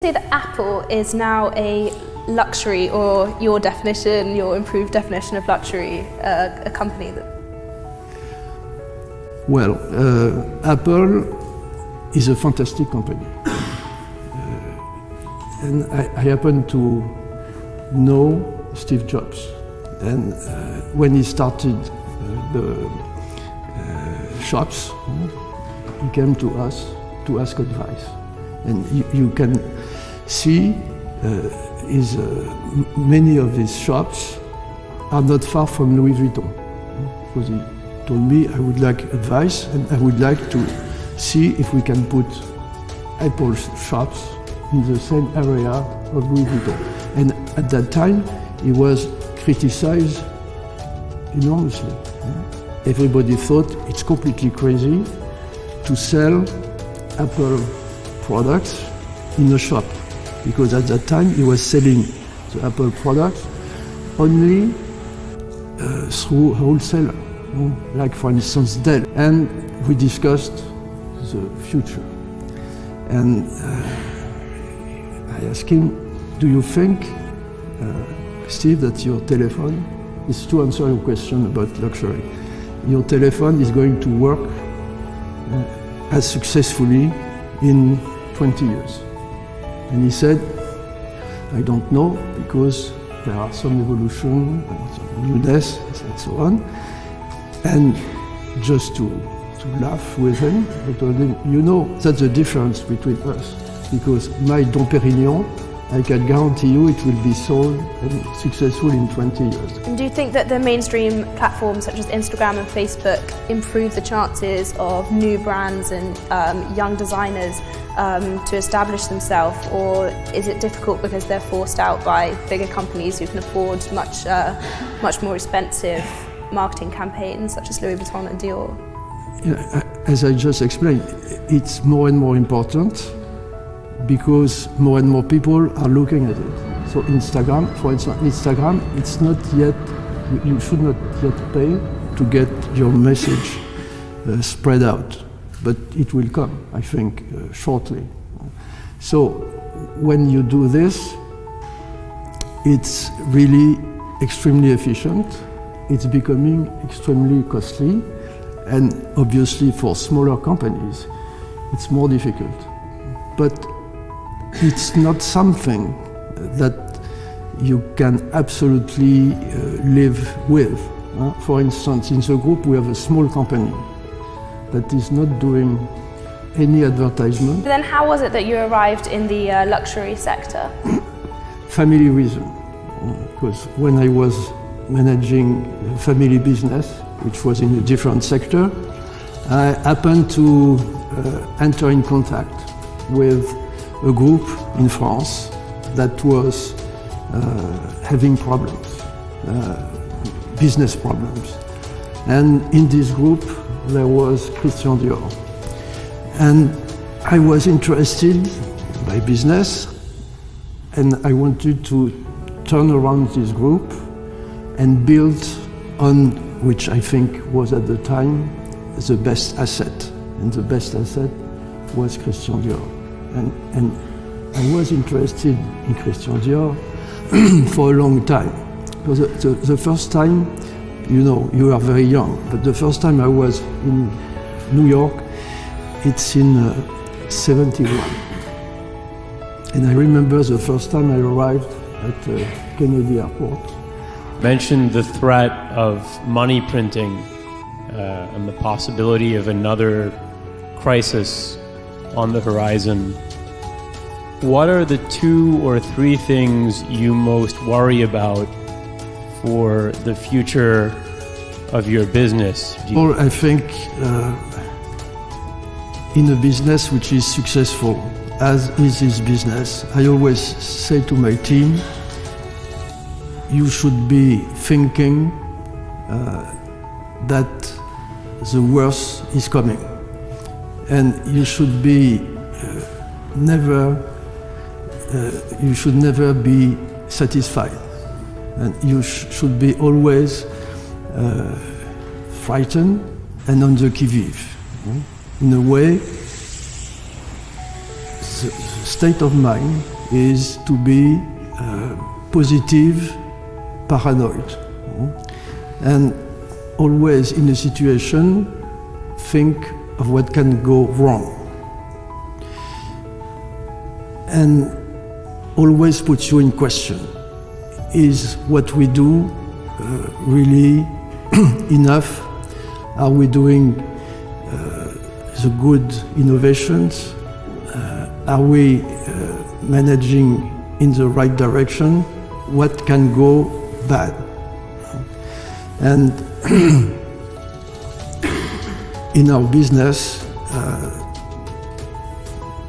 say that Apple is now a luxury, or your definition, your improved definition of luxury, a company that... Well, Apple is a fantastic company. And I happen to know Steve Jobs. And when he started the shops, he came to us to ask advice. And you can see many of these shops are not far from Louis Vuitton. Because he told me I would like advice, and I would like to see if we can put Apple shops in the same area of Louis Vuitton. And at that time, he was criticized enormously. Everybody thought it's completely crazy to sell Apple products in a shop, because at that time he was selling the Apple products only through wholesaler, like for instance Dell. And we discussed the future. And I asked him, do you think, Steve, that your telephone is, to answer your question about luxury, your telephone is going to work as successfully in 20 years? And he said, I don't know, because there are some evolution, some newness, and so on. And just to laugh with him, I told him, you know, that's the difference between us, because my Dom Pérignon, I can guarantee you it will be sold and successful in 20 years. And do you think that the mainstream platforms such as Instagram and Facebook improve the chances of new brands and young designers to establish themselves, or is it difficult because they're forced out by bigger companies who can afford much more expensive marketing campaigns such as Louis Vuitton and Dior? Yeah, as I just explained, it's more and more important because more and more people are looking at it. So Instagram, for instance, Instagram, it's not yet, you should not yet pay to get your message spread out, but it will come, I think, shortly. So when you do this, it's really extremely efficient. It's becoming extremely costly, and obviously for smaller companies, it's more difficult. But it's not something that you can absolutely live with. For instance, in the group we have a small company that is not doing any advertisement. But then how was it that you arrived in the luxury sector? Family reason. Because when I was managing a family business, which was in a different sector, I happened to enter in contact with a group in France that was having problems, business problems. And in this group there was Christian Dior. And I was interested by business, and I wanted to turn around this group and build on which I think was at the time the best asset. And the best asset was Christian Dior. And I was interested in Christian Dior for a long time. Because the first time, you know, you are very young, but the first time I was in New York, it's in 71. And I remember the first time I arrived at Kennedy Airport. Mentioned the threat of money printing and the possibility of another crisis on the horizon. What are the 2 or 3 things you most worry about for the future of your business? Well, I think in a business which is successful, as is this business, I always say to my team, you should be thinking that the worst is coming. And you should be you should never be satisfied. And you should be always frightened and on the qui-vive. In a way, the state of mind is to be positive, paranoid, and always in a situation think of what can go wrong, and always puts you in question. Is what we do really enough? Are we doing the good innovations? Are we managing in the right direction? What can go bad? And in our business,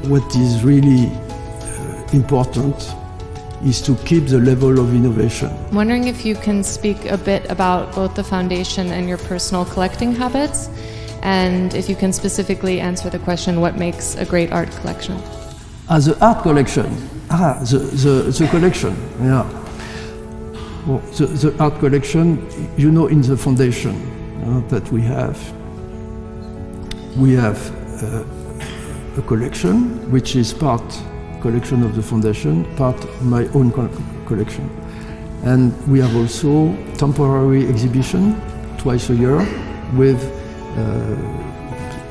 what is really important is to keep the level of innovation. I'm wondering if you can speak a bit about both the foundation and your personal collecting habits, and if you can specifically answer the question, what makes a great art collection? The art collection. The collection, yeah. Well, the art collection, you know, in the foundation that we have a collection, which is part collection of the foundation, part my own collection. And we have also temporary exhibition twice a year with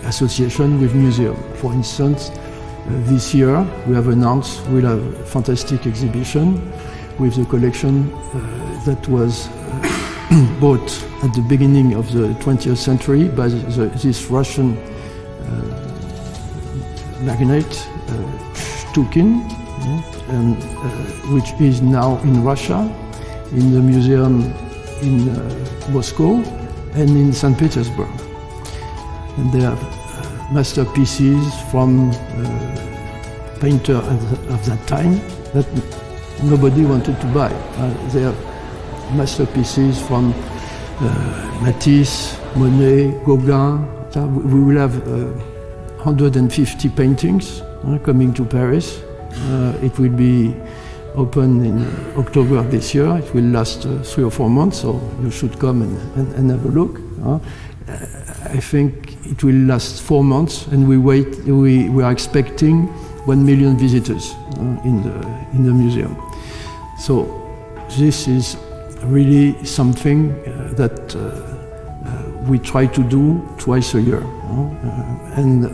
association with museum. For instance, this year we have announced we'll have a fantastic exhibition with the collection that was bought at the beginning of the 20th century by this Russian magnate, and which is now in Russia, in the museum in Moscow and in St. Petersburg. And they have masterpieces from painter of that time that nobody wanted to buy. They have masterpieces from Matisse, Monet, Gauguin. We will have 150 paintings coming to Paris. It will be open in October this year. It will last 3 or 4 months, so you should come and have a look. I think it will last 4 months, and we are expecting 1 million visitors in the museum. So this is really something that we try to do twice a year. And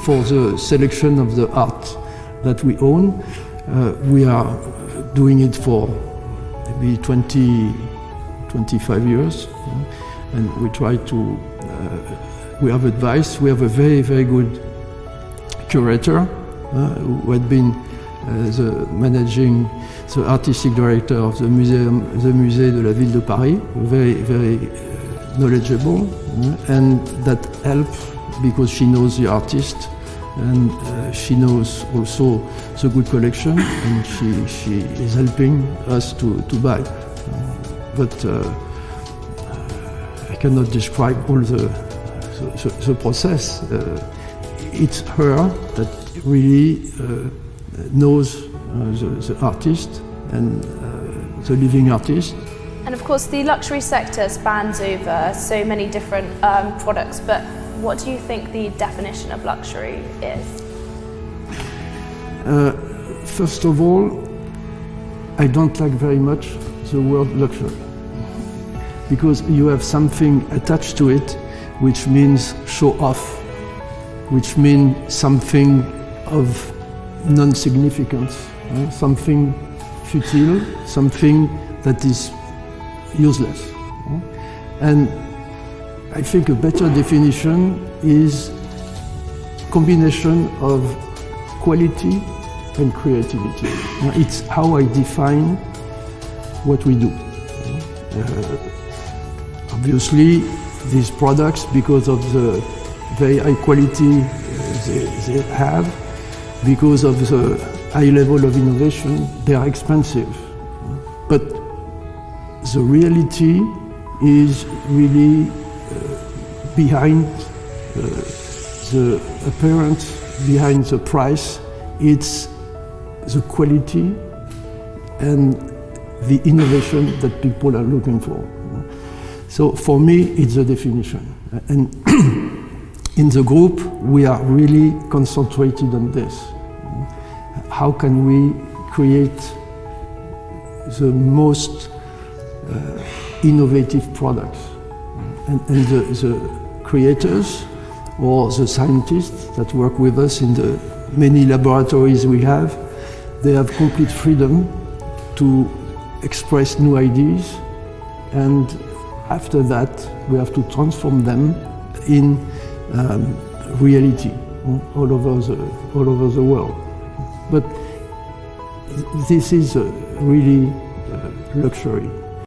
for the selection of the art that we own, we are doing it for maybe 25 years. And we try to, we have advice. We have a very, very good curator who had been the artistic director of the Musée de la Ville de Paris, very, very knowledgeable, and that helps because she knows the artist and she knows also the good collection, and she is helping us to buy. But I cannot describe all the process. It's her that really knows the artist and the living artist. And of course the luxury sector spans over so many different products, but what do you think the definition of luxury is? First of all, I don't like very much the word luxury, because you have something attached to it which means show off, which means something of non-significance, something futile, something that is useless. And I think a better definition is combination of quality and creativity. It's how I define what we do. Obviously, these products, because of the very high quality they have, because of the high level of innovation, they are expensive. But the reality is really behind the appearance, behind the price. It's the quality and the innovation that people are looking for. So for me, it's the definition. And in the group, we are really concentrated on this. How can we create the most innovative products. And the creators or the scientists that work with us in the many laboratories we have, they have complete freedom to express new ideas, and after that we have to transform them in reality all over the world. But this is really luxury.